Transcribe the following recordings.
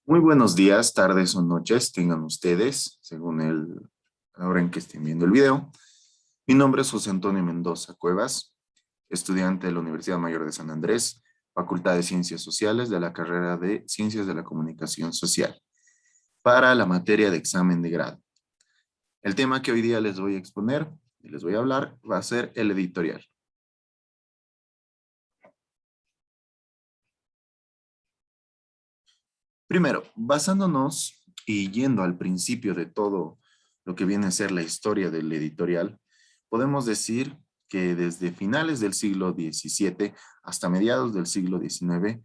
Muy buenos días, tardes o noches tengan ustedes, según la hora en que estén viendo el video. Mi nombre es José Antonio Mendoza Cuevas, estudiante de la Universidad Mayor de San Andrés, Facultad de Ciencias Sociales de la carrera de Ciencias de la Comunicación Social, para la materia de examen de grado. El tema que hoy día les voy a exponer y les voy a hablar va a ser el editorial. Primero, basándonos y yendo al principio de todo lo que viene a ser la historia del editorial, podemos decir que desde finales del siglo XVII hasta mediados del siglo XIX,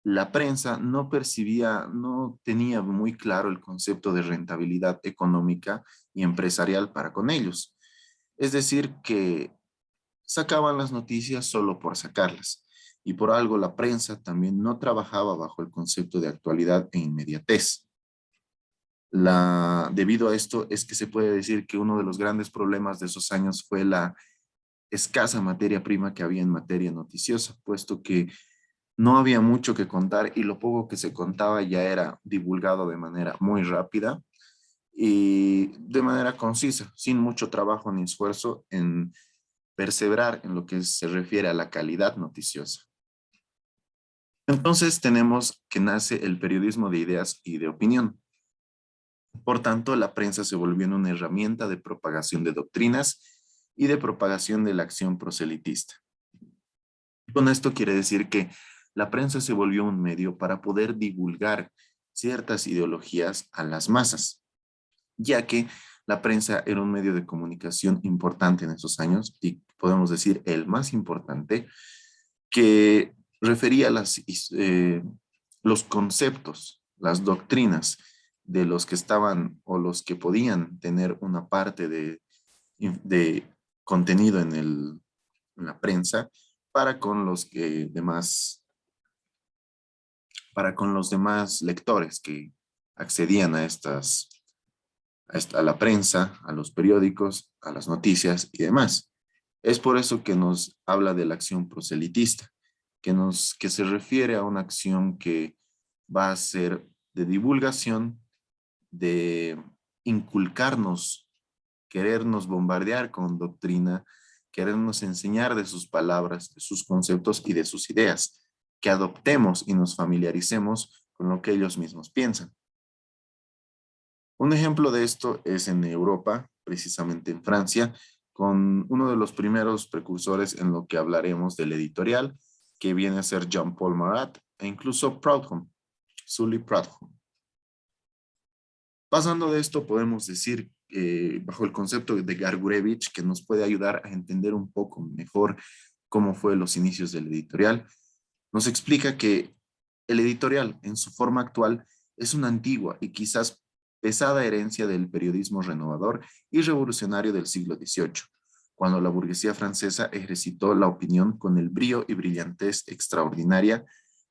la prensa no percibía, no tenía muy claro el concepto de rentabilidad económica y empresarial para con ellos. Es decir, que sacaban las noticias solo por sacarlas. Y por algo la prensa también no trabajaba bajo el concepto de actualidad e inmediatez. Debido a esto es que se puede decir que uno de los grandes problemas de esos años fue la escasa materia prima que había en materia noticiosa, puesto que no había mucho que contar y lo poco que se contaba ya era divulgado de manera muy rápida y de manera concisa, sin mucho trabajo ni esfuerzo en perseverar en lo que se refiere a la calidad noticiosa. Entonces tenemos que nace el periodismo de ideas y de opinión. Por tanto, la prensa se volvió una herramienta de propagación de doctrinas y de propagación de la acción proselitista. Con esto quiere decir que la prensa se volvió un medio para poder divulgar ciertas ideologías a las masas, ya que la prensa era un medio de comunicación importante en esos años y podemos decir el más importante, que refería los conceptos, las doctrinas de los que estaban o los que podían tener una parte de contenido en la prensa para con para con los demás lectores que accedían a la prensa, a los periódicos, a las noticias y demás. Es por eso que nos habla de la acción proselitista, que se refiere a una acción que va a ser de divulgación, de inculcarnos, querernos bombardear con doctrina, querernos enseñar de sus palabras, de sus conceptos y de sus ideas, que adoptemos y nos familiaricemos con lo que ellos mismos piensan. Un ejemplo de esto es en Europa, precisamente en Francia, con uno de los primeros precursores en lo que hablaremos del editorial, que viene a ser Jean-Paul Marat e incluso Proudhon, Sully Proudhon. Pasando de esto, podemos decir, bajo el concepto de Gargurevich, que nos puede ayudar a entender un poco mejor cómo fue los inicios del editorial, nos explica que el editorial, en su forma actual, es una antigua y quizás pesada herencia del periodismo renovador y revolucionario del siglo XVIII, cuando la burguesía francesa ejercitó la opinión con el brío y brillantez extraordinaria,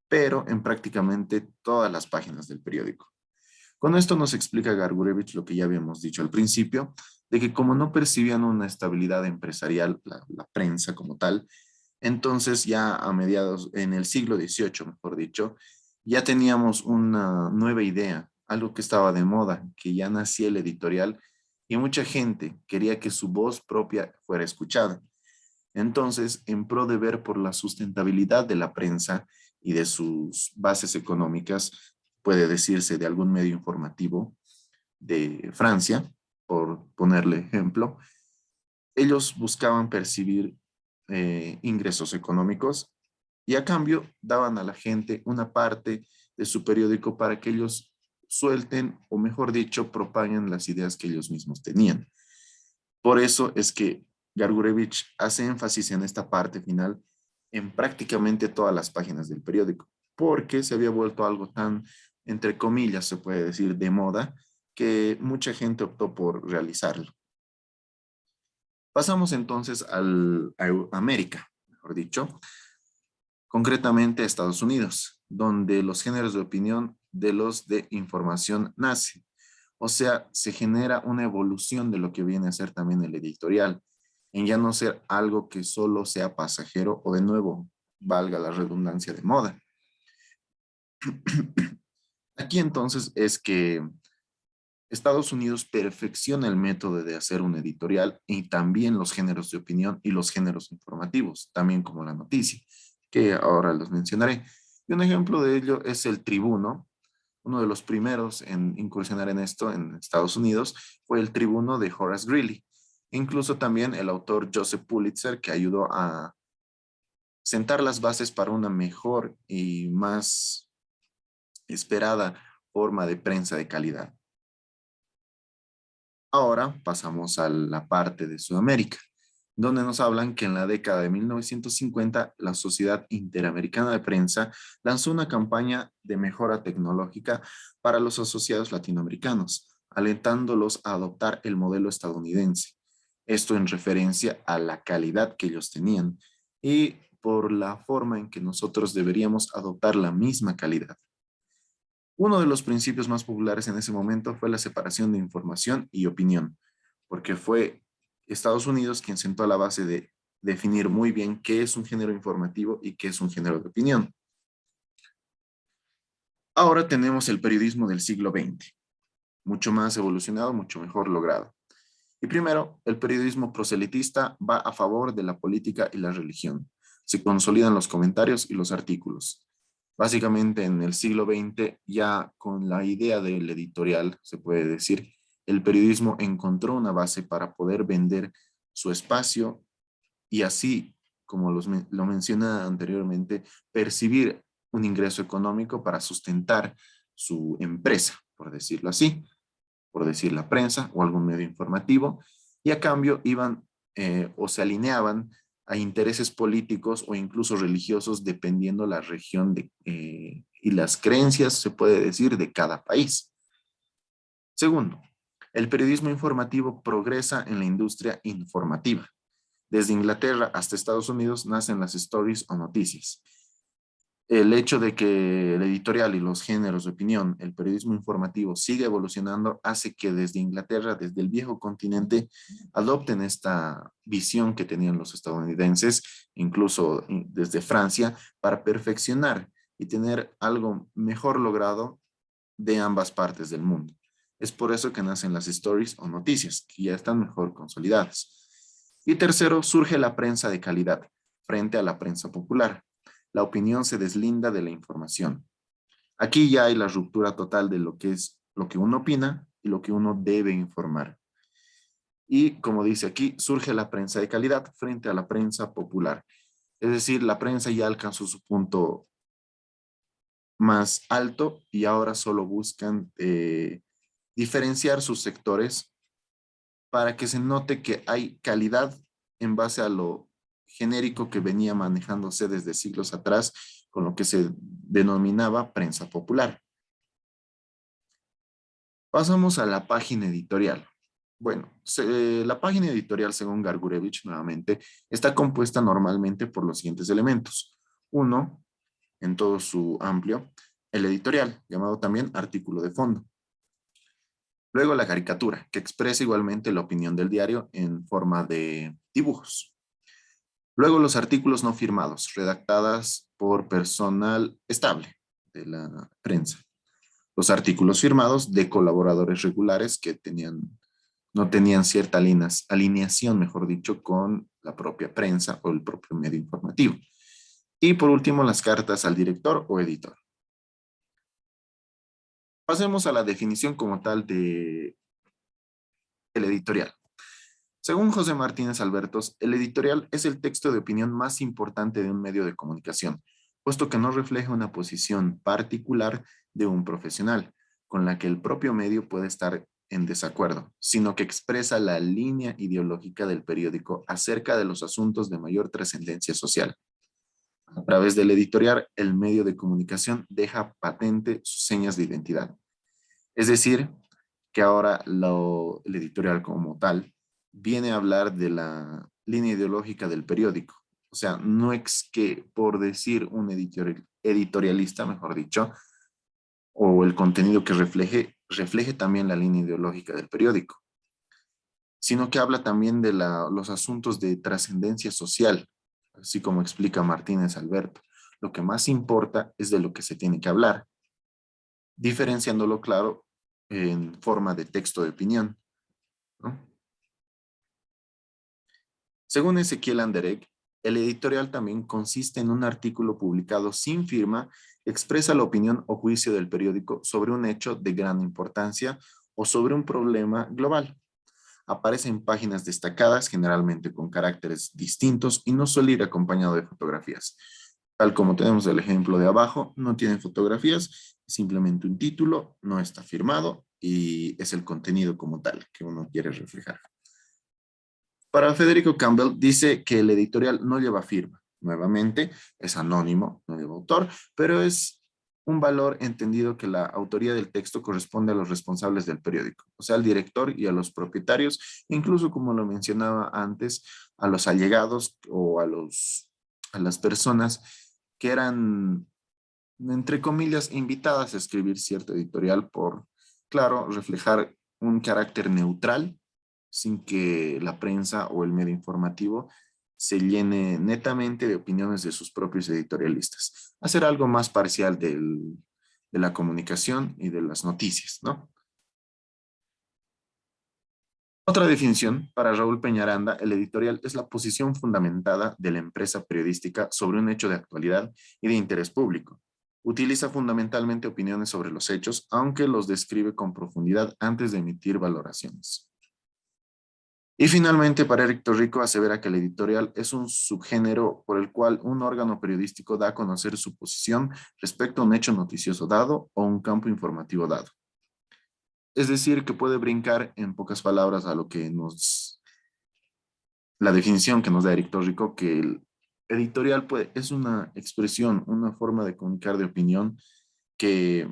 pero en prácticamente todas las páginas del periódico. Con esto nos explica Gargurevich lo que ya habíamos dicho al principio, de que como no percibían una estabilidad empresarial, la prensa como tal, entonces ya a mediados, en el siglo XVIII, mejor dicho, ya teníamos una nueva idea, algo que estaba de moda, que ya nacía el editorial y mucha gente quería que su voz propia fuera escuchada. Entonces, en pro de ver por la sustentabilidad de la prensa y de sus bases económicas, puede decirse de algún medio informativo de Francia, por ponerle ejemplo, ellos buscaban percibir ingresos económicos y a cambio daban a la gente una parte de su periódico para que ellos suelten o mejor dicho propaguen las ideas que ellos mismos tenían. Por eso es que Gargurevich hace énfasis en esta parte final en prácticamente todas las páginas del periódico, porque se había vuelto algo tan, entre comillas, se puede decir, de moda, que mucha gente optó por realizarlo. Pasamos entonces a América, mejor dicho, concretamente a Estados Unidos, donde los géneros de opinión de los de información nacen. O sea, se genera una evolución de lo que viene a ser también el editorial, en ya no ser algo que solo sea pasajero o de nuevo, valga la redundancia de moda. Aquí entonces es que Estados Unidos perfecciona el método de hacer un editorial y también los géneros de opinión y los géneros informativos, también como la noticia, que ahora los mencionaré. Y un ejemplo de ello es el Tribuno. Uno de los primeros en incursionar en esto en Estados Unidos fue el Tribuno de Horace Greeley. Incluso también el autor Joseph Pulitzer, que ayudó a sentar las bases para una mejor y más esperada forma de prensa de calidad. Ahora pasamos a la parte de Sudamérica, donde nos hablan que en la década de 1950 la Sociedad Interamericana de Prensa lanzó una campaña de mejora tecnológica para los asociados latinoamericanos, alentándolos a adoptar el modelo estadounidense. Esto en referencia a la calidad que ellos tenían y por la forma en que nosotros deberíamos adoptar la misma calidad. Uno de los principios más populares en ese momento fue la separación de información y opinión, porque fue Estados Unidos quien sentó la base de definir muy bien qué es un género informativo y qué es un género de opinión. Ahora tenemos el periodismo del siglo XX, mucho más evolucionado, mucho mejor logrado. Y primero, el periodismo proselitista va a favor de la política y la religión. Se consolidan los comentarios y los artículos. Básicamente en el siglo XX, ya con la idea del editorial, se puede decir, el periodismo encontró una base para poder vender su espacio y así, como lo menciona anteriormente, percibir un ingreso económico para sustentar su empresa, por decirlo así, por decir la prensa o algún medio informativo, y a cambio iban o se alineaban a intereses políticos o incluso religiosos dependiendo la región y las creencias, se puede decir, de cada país. Segundo, el periodismo informativo progresa en la industria informativa. Desde Inglaterra hasta Estados Unidos nacen las stories o noticias. El hecho de que el editorial y los géneros de opinión, el periodismo informativo siga evolucionando, hace que desde Inglaterra, desde el viejo continente, adopten esta visión que tenían los estadounidenses, incluso desde Francia, para perfeccionar y tener algo mejor logrado de ambas partes del mundo. Es por eso que nacen las stories o noticias, que ya están mejor consolidadas. Y tercero, surge la prensa de calidad frente a la prensa popular. La opinión se deslinda de la información. Aquí ya hay la ruptura total de lo que es lo que uno opina y lo que uno debe informar. Y como dice aquí, surge la prensa de calidad frente a la prensa popular. Es decir, la prensa ya alcanzó su punto más alto y ahora solo buscan diferenciar sus sectores para que se note que hay calidad en base a lo genérico que venía manejándose desde siglos atrás con lo que se denominaba prensa popular. Pasamos a la página editorial. Bueno, la página editorial, según Gargurevich, nuevamente, está compuesta normalmente por los siguientes elementos. Uno, en todo su amplio, el editorial, llamado también artículo de fondo. Luego la caricatura, que expresa igualmente la opinión del diario en forma de dibujos. Luego los artículos no firmados, redactadas por personal estable de la prensa. Los artículos firmados de colaboradores regulares que no tenían cierta alineación, mejor dicho, con la propia prensa o el propio medio informativo. Y por último, las cartas al director o editor. Pasemos a la definición como tal de el editorial. Según José Martínez Albertos, el editorial es el texto de opinión más importante de un medio de comunicación, puesto que no refleja una posición particular de un profesional, con la que el propio medio puede estar en desacuerdo, sino que expresa la línea ideológica del periódico acerca de los asuntos de mayor trascendencia social. A través del editorial, el medio de comunicación deja patente sus señas de identidad. Es decir, que ahora el editorial como tal viene a hablar de la línea ideológica del periódico. O sea, no es que por decir un editorialista, mejor dicho, o el contenido que refleje también la línea ideológica del periódico, sino que habla también de los asuntos de trascendencia social, así como explica Martínez Alberto. Lo que más importa es de lo que se tiene que hablar. diferenciándolo, claro, en forma de texto de opinión, ¿no? Según Ezequiel Anderegg, el editorial también consiste en un artículo publicado sin firma que expresa la opinión o juicio del periódico sobre un hecho de gran importancia o sobre un problema global. Aparece en páginas destacadas, generalmente con caracteres distintos y no suele ir acompañado de fotografías. Tal como tenemos el ejemplo de abajo, no tiene fotografías, simplemente un título, no está firmado y es el contenido como tal que uno quiere reflejar. Para Federico Campbell dice que el editorial no lleva firma. Nuevamente, es anónimo, no lleva autor, pero es un valor entendido que la autoría del texto corresponde a los responsables del periódico, o sea, al director y a los propietarios, incluso como lo mencionaba antes, a los allegados o a las personas que eran, entre comillas, invitadas a escribir cierto editorial por, claro, reflejar un carácter neutral sin que la prensa o el medio informativo se llene netamente de opiniones de sus propios editorialistas. Hacer algo más parcial de la comunicación y de las noticias, ¿no? Otra definición, para Raúl Peñaranda, el editorial es la posición fundamentada de la empresa periodística sobre un hecho de actualidad y de interés público. Utiliza fundamentalmente opiniones sobre los hechos, aunque los describe con profundidad antes de emitir valoraciones. Y finalmente, para Eric Torrico, asevera que el editorial es un subgénero por el cual un órgano periodístico da a conocer su posición respecto a un hecho noticioso dado o un campo informativo dado. Es decir, que puede brincar en pocas palabras a lo que la definición que nos da Eric Torrico, que el editorial es una expresión, una forma de comunicar de opinión que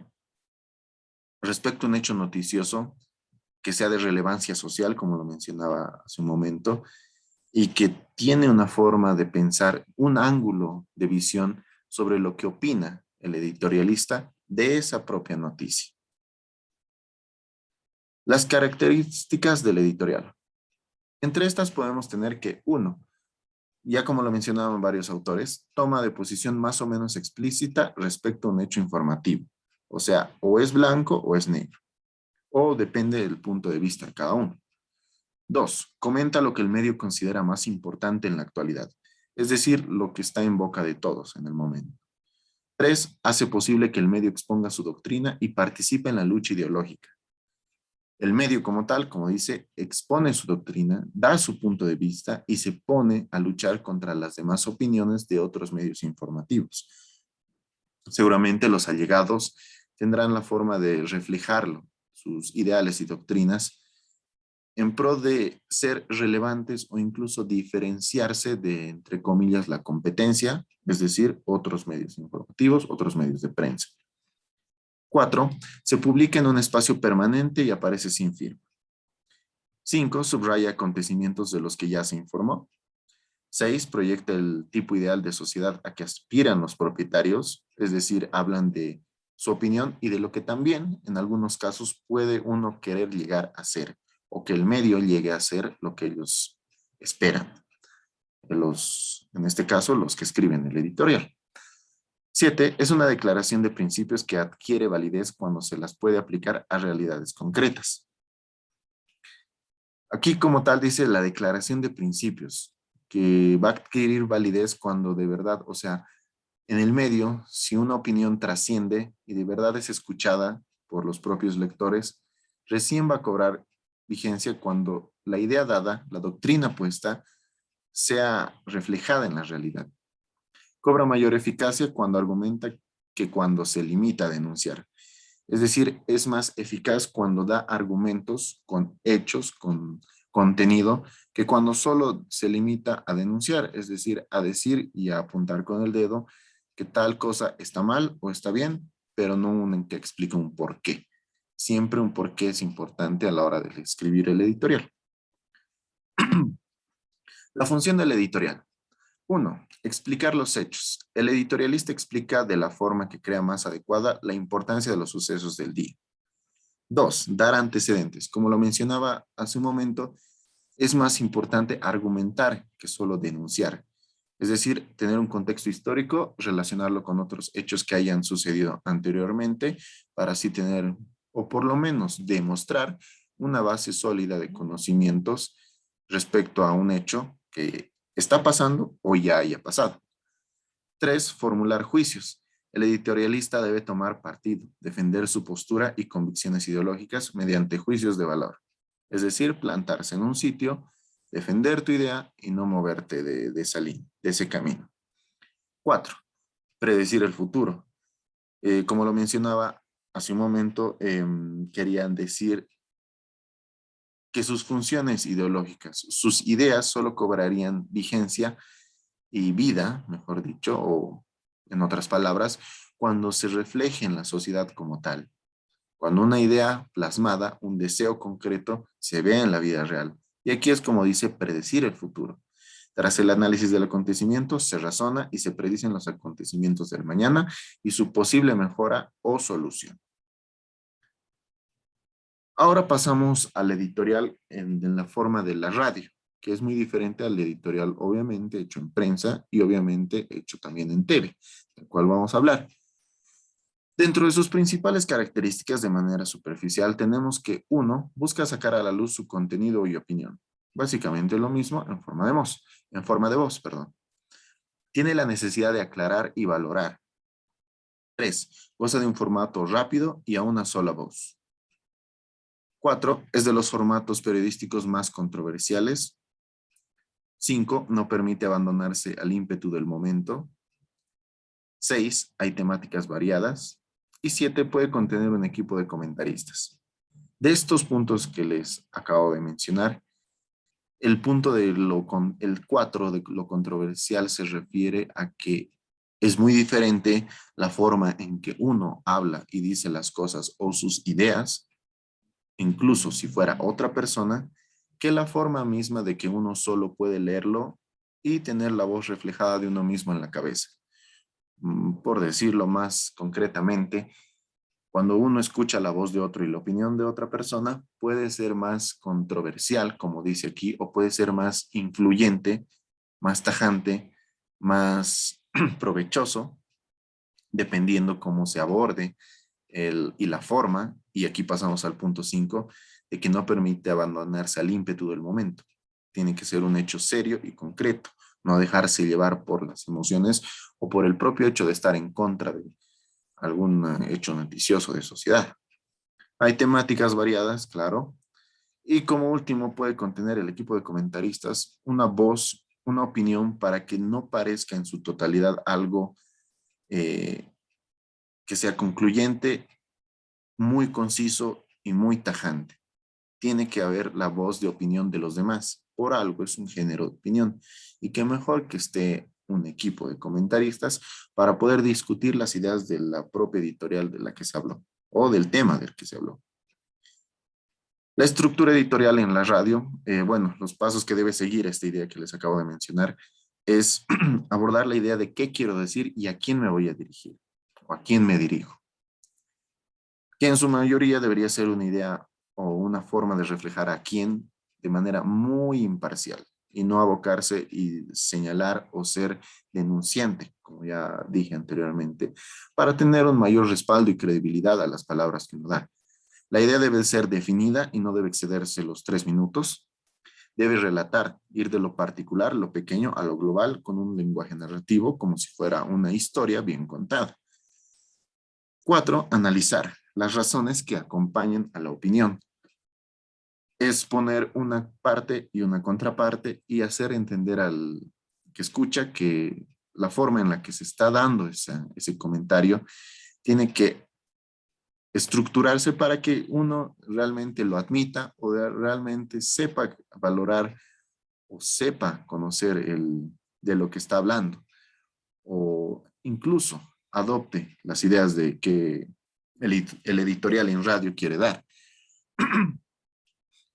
respecto a un hecho noticioso, que sea de relevancia social, como lo mencionaba hace un momento, y que tiene una forma de pensar, un ángulo de visión sobre lo que opina el editorialista de esa propia noticia. Las características del editorial. Entre estas podemos tener que, uno, ya como lo mencionaban varios autores, toma de posición más o menos explícita respecto a un hecho informativo. O sea, o es blanco o es negro, o depende del punto de vista de cada uno. Dos, comenta lo que el medio considera más importante en la actualidad, es decir, lo que está en boca de todos en el momento. Tres, hace posible que el medio exponga su doctrina y participe en la lucha ideológica. El medio como tal, como dice, expone su doctrina, da su punto de vista y se pone a luchar contra las demás opiniones de otros medios informativos. Seguramente los allegados tendrán la forma de reflejarlo, sus ideales y doctrinas, en pro de ser relevantes o incluso diferenciarse de, entre comillas, la competencia, es decir, otros medios informativos, otros medios de prensa. 4. Se publica en un espacio permanente y aparece sin firma. 5. Subraya acontecimientos de los que ya se informó. 6. Proyecta el tipo ideal de sociedad a que aspiran los propietarios, es decir, hablan de su opinión y de lo que también en algunos casos puede uno querer llegar a ser o que el medio llegue a ser lo que ellos esperan. En este caso, los que escriben el editorial. 7. Es una declaración de principios que adquiere validez cuando se las puede aplicar a realidades concretas. Aquí como tal dice la declaración de principios, que va a adquirir validez cuando de verdad, o sea, en el medio, si una opinión trasciende y de verdad es escuchada por los propios lectores, recién va a cobrar vigencia cuando la idea dada, la doctrina puesta, sea reflejada en la realidad. Cobra mayor eficacia cuando argumenta que cuando se limita a denunciar. Es decir, es más eficaz cuando da argumentos con hechos, con contenido, que cuando solo se limita a denunciar, es decir, a decir y a apuntar con el dedo que tal cosa está mal o está bien, pero no un que explique un por qué. Siempre un por qué es importante a la hora de escribir el editorial. La función del editorial. 1. Explicar los hechos. El editorialista explica de la forma que crea más adecuada la importancia de los sucesos del día. 2. Dar antecedentes. Como lo mencionaba hace un momento, es más importante argumentar que solo denunciar. Es decir, tener un contexto histórico, relacionarlo con otros hechos que hayan sucedido anteriormente, para así tener, o por lo menos demostrar, una base sólida de conocimientos respecto a un hecho que está pasando o ya haya pasado. 3. Formular juicios. El editorialista debe tomar partido, defender su postura y convicciones ideológicas mediante juicios de valor. Es decir, plantarse en un sitio, defender tu idea y no moverte de esa línea, de ese camino. 4. Predecir el futuro. Como lo mencionaba hace un momento, querían decir que sus funciones ideológicas, sus ideas solo cobrarían vigencia y vida, mejor dicho, o en otras palabras, cuando se refleje en la sociedad como tal. Cuando una idea plasmada, un deseo concreto, se ve en la vida real. Y aquí es como dice predecir el futuro. Tras el análisis del acontecimiento, se razona y se predicen los acontecimientos del mañana y su posible mejora o solución. Ahora pasamos al editorial en la forma de la radio, que es muy diferente al editorial obviamente hecho en prensa y obviamente hecho también en TV, del cual vamos a hablar. Dentro de sus principales características de manera superficial tenemos que uno, busca sacar a la luz su contenido y opinión. Básicamente lo mismo en forma de voz, perdón. Tiene la necesidad de aclarar y valorar. 3. Goza de un formato rápido y a una sola voz. 4. Es de los formatos periodísticos más controversiales. 5. No permite abandonarse al ímpetu del momento. 6. Hay temáticas variadas. Y 7. Puede contener un equipo de comentaristas. De estos puntos que les acabo de mencionar, el punto de el 4 de lo controversial se refiere a que es muy diferente la forma en que uno habla y dice las cosas o sus ideas, incluso si fuera otra persona, que la forma misma de que uno solo puede leerlo y tener la voz reflejada de uno mismo en la cabeza. Por decirlo más concretamente, cuando uno escucha la voz de otro y la opinión de otra persona, puede ser más controversial, como dice aquí, o puede ser más influyente, más tajante, más provechoso, dependiendo cómo se aborde y la forma. Y aquí pasamos al punto 5, de que no permite abandonarse al ímpetu del momento. Tiene que ser un hecho serio y concreto, no dejarse llevar por las emociones o por el propio hecho de estar en contra de algún hecho noticioso de sociedad. Hay temáticas variadas, claro, y como último puede contener el equipo de comentaristas una voz, una opinión para que no parezca en su totalidad algo eh, que sea concluyente, muy conciso y muy tajante. Tiene que haber la voz de opinión de los demás. Por algo es un género de opinión. Y qué mejor que esté un equipo de comentaristas para poder discutir las ideas de la propia editorial de la que se habló o del tema del que se habló. La estructura editorial en la radio, bueno, los pasos que debe seguir esta idea que les acabo de mencionar es abordar la idea de qué quiero decir y a quién me voy a dirigir o a quién me dirijo, que en su mayoría debería ser una idea o una forma de reflejar a quién de manera muy imparcial y no abocarse y señalar o ser denunciante, como ya dije anteriormente, para tener un mayor respaldo y credibilidad a las palabras que uno da. La idea debe ser definida y no debe excederse los 3 minutos. Debe relatar, ir de lo particular, lo pequeño, a lo global, con un lenguaje narrativo, como si fuera una historia bien contada. 4. Analizar las razones que acompañan a la opinión. Es poner una parte y una contraparte y hacer entender al que escucha que la forma en la que se está dando ese comentario tiene que estructurarse para que uno realmente lo admita o realmente sepa valorar o sepa conocer de lo que está hablando o incluso adopte las ideas de que el editorial en radio quiere dar.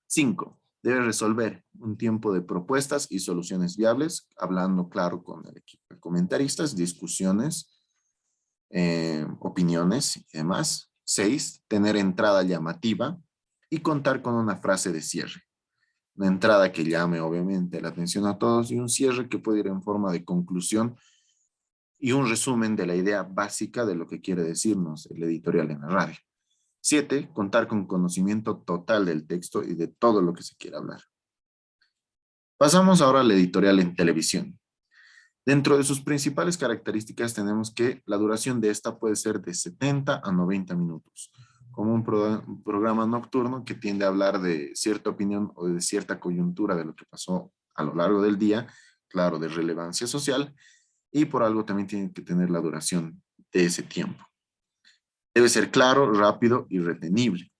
5. Debe resolver un tiempo de propuestas y soluciones viables, hablando claro con el equipo de comentaristas, discusiones, opiniones y demás. 6. Tener entrada llamativa y contar con una frase de cierre. una entrada que llame obviamente la atención a todos y un cierre que puede ir en forma de conclusión y un resumen de la idea básica de lo que quiere decirnos el editorial en la radio. 7, contar con conocimiento total del texto y de todo lo que se quiera hablar. Pasamos ahora al editorial en televisión. Dentro de sus principales características tenemos que la duración de esta puede ser de 70 a 90 minutos, como un programa nocturno que tiende a hablar de cierta opinión o de cierta coyuntura de lo que pasó a lo largo del día, claro, de relevancia social, y por algo también tiene que tener la duración de ese tiempo. Debe ser claro, rápido y retenible.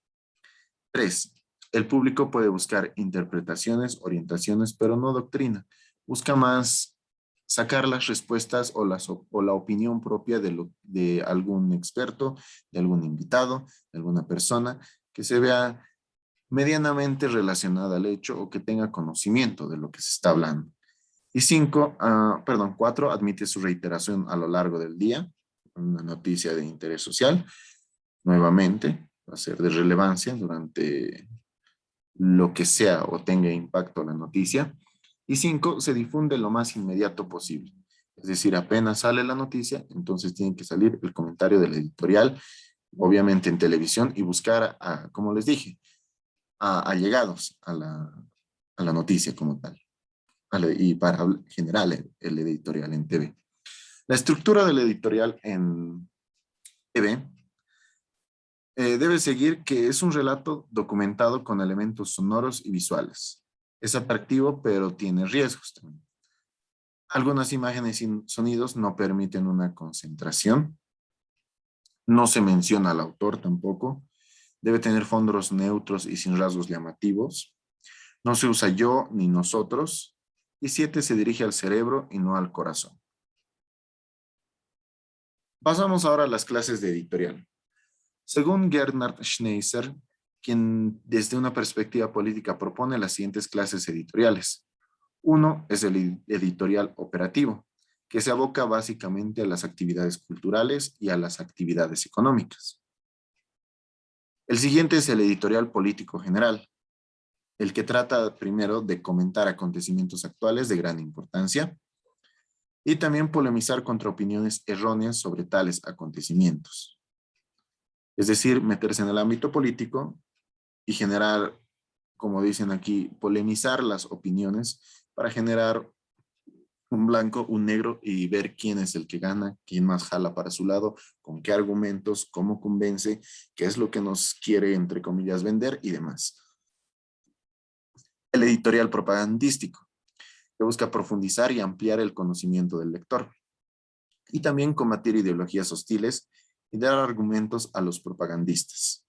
3. El público puede buscar interpretaciones, orientaciones, pero no doctrina. Busca más sacar las respuestas o la opinión propia de algún experto, de algún invitado, de alguna persona que se vea medianamente relacionada al hecho o que tenga conocimiento de lo que se está hablando. Y 4, admite su reiteración a lo largo del día, una noticia de interés social, nuevamente, va a ser de relevancia durante lo que sea o tenga impacto la noticia. Y 5, se difunde lo más inmediato posible. Es decir, apenas sale la noticia, entonces tiene que salir el comentario del editorial, obviamente en televisión, y buscar, como les dije, a allegados a la noticia como tal, y para generar el editorial en TV. La estructura del editorial en TV debe seguir que es un relato documentado con elementos sonoros y visuales. Es atractivo, pero tiene riesgos también. Algunas imágenes y sonidos no permiten una concentración. No se menciona al autor tampoco. Debe tener fondos neutros y sin rasgos llamativos. No se usa yo ni nosotros. Y 7, se dirige al cerebro y no al corazón. Pasamos ahora a las clases de editorial. Según Gernot Schneisser, quien desde una perspectiva política propone las siguientes clases editoriales. Uno es el editorial operativo, que se aboca básicamente a las actividades culturales y a las actividades económicas. El siguiente es el editorial político general, el que trata primero de comentar acontecimientos actuales de gran importancia y también polemizar contra opiniones erróneas sobre tales acontecimientos. Es decir, meterse en el ámbito político y generar, como dicen aquí, polemizar las opiniones para generar un blanco, un negro y ver quién es el que gana, quién más jala para su lado, con qué argumentos, cómo convence, qué es lo que nos quiere, entre comillas, vender y demás. El editorial propagandístico, que busca profundizar y ampliar el conocimiento del lector. Y también combatir ideologías hostiles y dar argumentos a los propagandistas.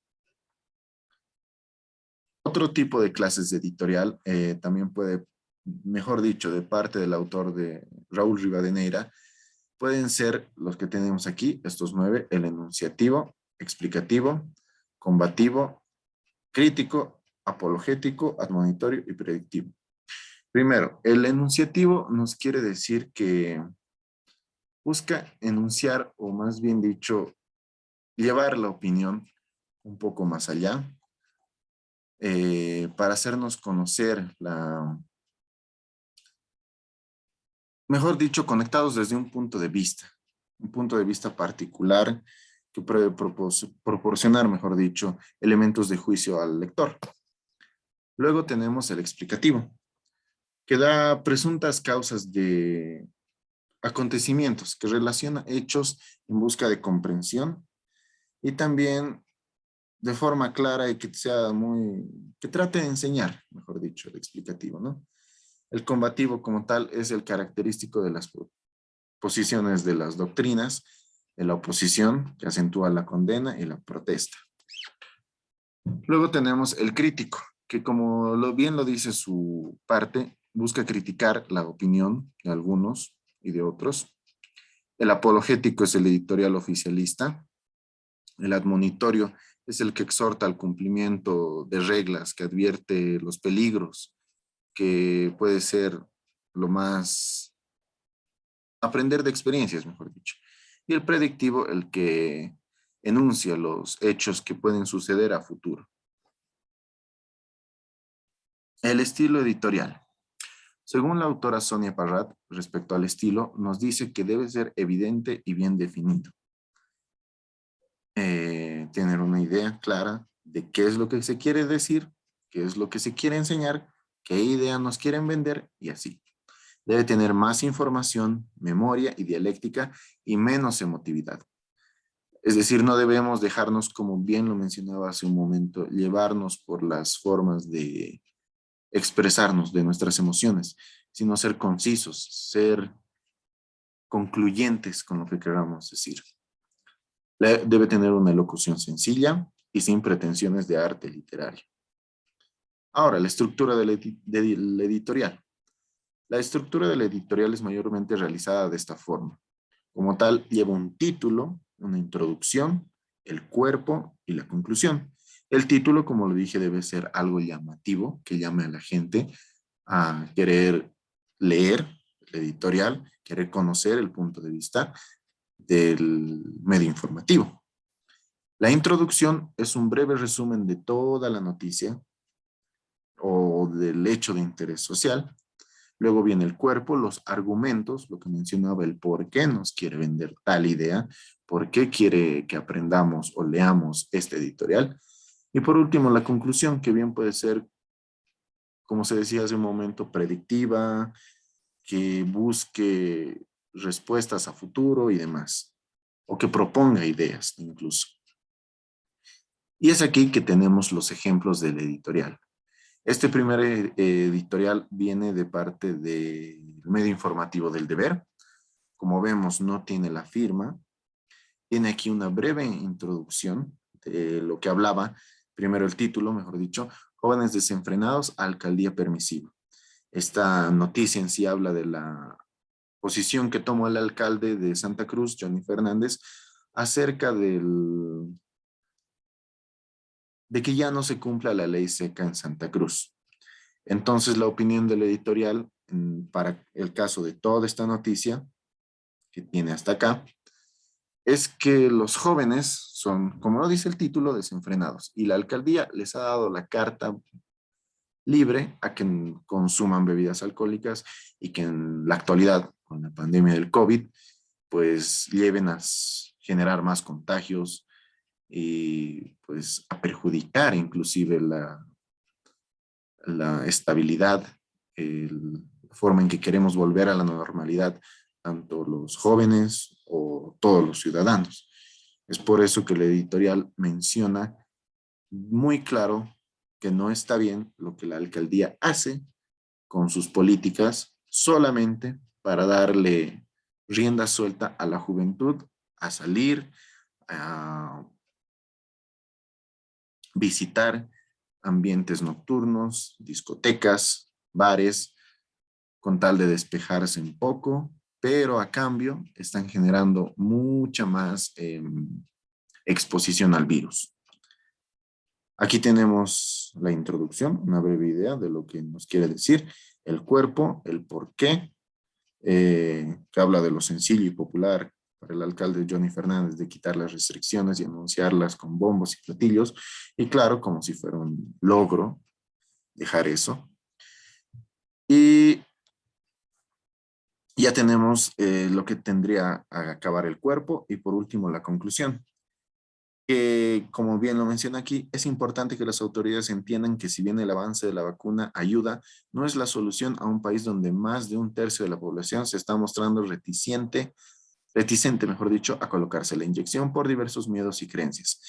Otro tipo de clases de editorial también puede, mejor dicho, de parte del autor de Raúl Rivadeneira, pueden ser los que tenemos aquí, estos 9, el enunciativo, explicativo, combativo, crítico, apologético, admonitorio y predictivo. Primero, el enunciativo nos quiere decir que busca enunciar, o más bien dicho, llevar la opinión un poco más allá, para hacernos conocer mejor dicho, conectados desde un punto de vista particular que puede proporcionar, mejor dicho, elementos de juicio al lector. Luego tenemos el explicativo, que da presuntas causas de acontecimientos, que relaciona hechos en busca de comprensión y también de forma clara y que sea que trate de enseñar, mejor dicho, el explicativo, ¿no? El combativo como tal es el característico de las posiciones de las doctrinas, de la oposición, que acentúa la condena y la protesta. Luego tenemos el crítico, que como bien lo dice su parte, busca criticar la opinión de algunos y de otros. El apologético es el editorial oficialista. El admonitorio es el que exhorta al cumplimiento de reglas, que advierte los peligros, que puede ser lo más aprender de experiencias, mejor dicho. Y el predictivo, el que enuncia los hechos que pueden suceder a futuro. El estilo editorial. Según la autora Sonia Parrat, respecto al estilo, nos dice que debe ser evidente y bien definido. Tener una idea clara de qué es lo que se quiere decir, qué es lo que se quiere enseñar, qué idea nos quieren vender y así. Debe tener más información, memoria y dialéctica y menos emotividad. Es decir, no debemos dejarnos, como bien lo mencionaba hace un momento, llevarnos por las formas de expresarnos de nuestras emociones, sino ser concisos, ser concluyentes con lo que queramos decir. Debe tener una elocución sencilla y sin pretensiones de arte literario. Ahora, la estructura del editorial. La estructura del editorial es mayormente realizada de esta forma. Como tal, lleva un título, una introducción, el cuerpo y la conclusión. El título, como lo dije, debe ser algo llamativo, que llame a la gente a querer leer el editorial, querer conocer el punto de vista del medio informativo. La introducción es un breve resumen de toda la noticia o del hecho de interés social. Luego viene el cuerpo, los argumentos, lo que mencionaba, el por qué nos quiere vender tal idea, por qué quiere que aprendamos o leamos este editorial. Y por último, la conclusión, que bien puede ser, como se decía hace un momento, predictiva, que busque respuestas a futuro y demás, o que proponga ideas incluso. Y es aquí que tenemos los ejemplos del editorial. Este primer editorial viene de parte del medio informativo del Deber. Como vemos, no tiene la firma. Tiene aquí una breve introducción de lo que hablaba. Primero el título, mejor dicho, Jóvenes desenfrenados, alcaldía permisiva. Esta noticia en sí habla de la posición que tomó el alcalde de Santa Cruz, Johnny Fernández, acerca de que ya no se cumpla la ley seca en Santa Cruz. Entonces, la opinión del editorial para el caso de toda esta noticia que tiene hasta acá es que los jóvenes son, como lo dice el título, desenfrenados y la alcaldía les ha dado la carta libre a que consuman bebidas alcohólicas y que en la actualidad, con la pandemia del COVID, pues lleven a generar más contagios y pues a perjudicar inclusive la estabilidad, la forma en que queremos volver a la normalidad, tanto los jóvenes o todos los ciudadanos. Es por eso que el editorial menciona muy claro que no está bien lo que la alcaldía hace con sus políticas solamente para darle rienda suelta a la juventud a salir, a visitar ambientes nocturnos, discotecas, bares, con tal de despejarse un poco, pero a cambio están generando mucha más exposición al virus. Aquí tenemos la introducción, una breve idea de lo que nos quiere decir el cuerpo, el por qué, que habla de lo sencillo y popular para el alcalde Johnny Fernández de quitar las restricciones y anunciarlas con bombos y platillos, y claro, como si fuera un logro dejar eso. Y ya tenemos lo que tendría a acabar el cuerpo y por último la conclusión. Que, como bien lo menciona aquí, es importante que las autoridades entiendan que si bien el avance de la vacuna ayuda, no es la solución a un país donde más de un tercio de la población se está mostrando reticente, mejor dicho, a colocarse la inyección por diversos miedos y creencias.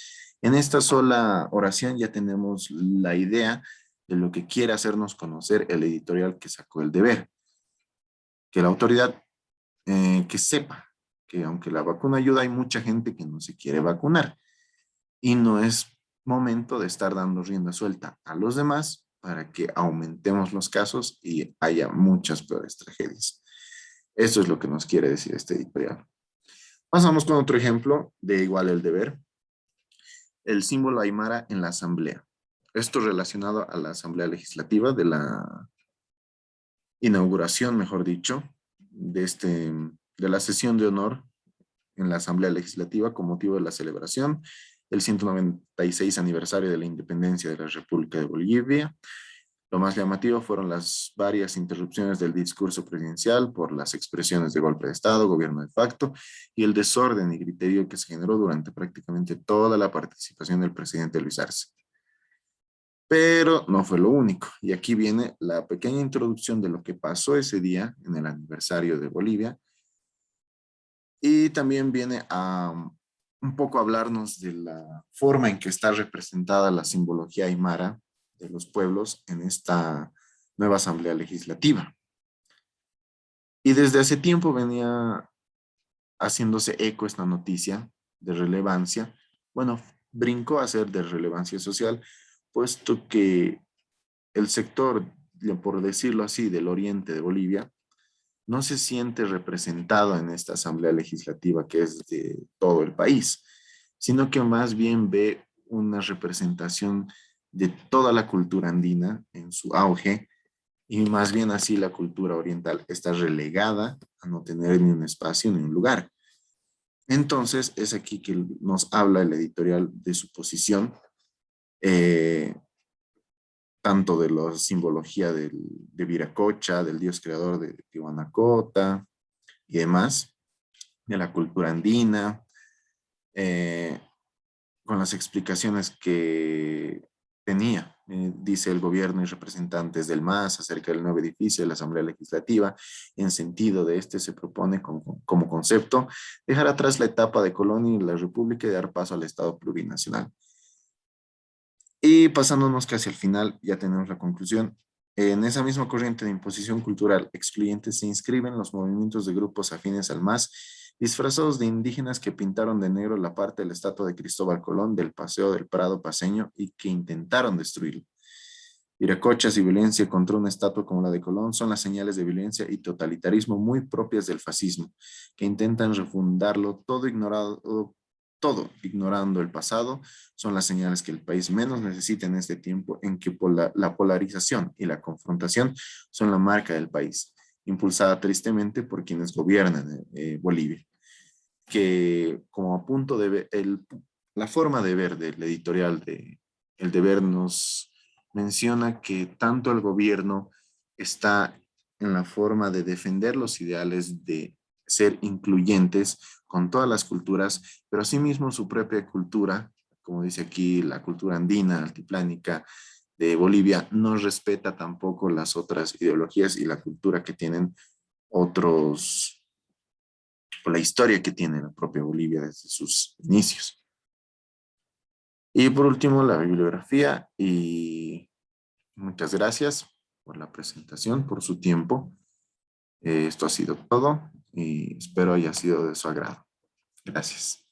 En esta sola oración ya tenemos la idea de lo que quiere hacernos conocer el editorial que sacó el Deber, que la autoridad que sepa que aunque la vacuna ayuda, hay mucha gente que no se quiere vacunar y no es momento de estar dando rienda suelta a los demás para que aumentemos los casos y haya muchas peores tragedias. Eso es lo que nos quiere decir este editorial. Pasamos con otro ejemplo de igual el deber. El símbolo aymara en la asamblea. Esto relacionado a la asamblea legislativa de la inauguración, mejor dicho, de la sesión de honor en la asamblea legislativa con motivo de la celebración del 196 aniversario de la independencia de la República de Bolivia. Lo más llamativo fueron las varias interrupciones del discurso presidencial por las expresiones de golpe de Estado, gobierno de facto y el desorden y griterío que se generó durante prácticamente toda la participación del presidente Luis Arce. Pero no fue lo único. Y aquí viene la pequeña introducción de lo que pasó ese día en el aniversario de Bolivia. Y también viene a un poco hablarnos de la forma en que está representada la simbología aymara de los pueblos en esta nueva asamblea legislativa. Y desde hace tiempo venía haciéndose eco esta noticia de relevancia. Bueno, brincó a ser de relevancia social, puesto que el sector, por decirlo así, del oriente de Bolivia, no se siente representado en esta asamblea legislativa que es de todo el país, sino que más bien ve una representación de toda la cultura andina en su auge y más bien así la cultura oriental está relegada a no tener ni un espacio ni un lugar. Entonces es aquí que nos habla el editorial de su posición, eh, tanto de la simbología de Viracocha, del dios creador de Tiwanacocha y demás, de la cultura andina, eh, con las explicaciones que tenía, dice el gobierno y representantes del MAS acerca del nuevo edificio de la Asamblea Legislativa. En sentido de este se propone como concepto dejar atrás la etapa de colonia y la república y dar paso al Estado plurinacional. Y pasándonos casi al final, ya tenemos la conclusión. En esa misma corriente de imposición cultural excluyente se inscriben los movimientos de grupos afines al MAS, disfrazados de indígenas que pintaron de negro la parte de la estatua de Cristóbal Colón del Paseo del Prado paceño y que intentaron destruirlo. Viracochas y violencia contra una estatua como la de Colón son las señales de violencia y totalitarismo muy propias del fascismo, que intentan refundarlo todo ignorando el pasado, son las señales que el país menos necesita en este tiempo en que la polarización y la confrontación son la marca del país, impulsada tristemente por quienes gobiernan Bolivia, que como a punto de ver, la forma de ver del editorial de El Deber nos menciona que tanto el gobierno está en la forma de defender los ideales de ser incluyentes con todas las culturas, pero asimismo su propia cultura, como dice aquí, la cultura andina, altiplánica de Bolivia, no respeta tampoco las otras ideologías y la cultura que tienen otros, o la historia que tiene la propia Bolivia desde sus inicios. Y por último, la bibliografía y muchas gracias por la presentación, por su tiempo. Esto ha sido todo y espero haya sido de su agrado. Gracias.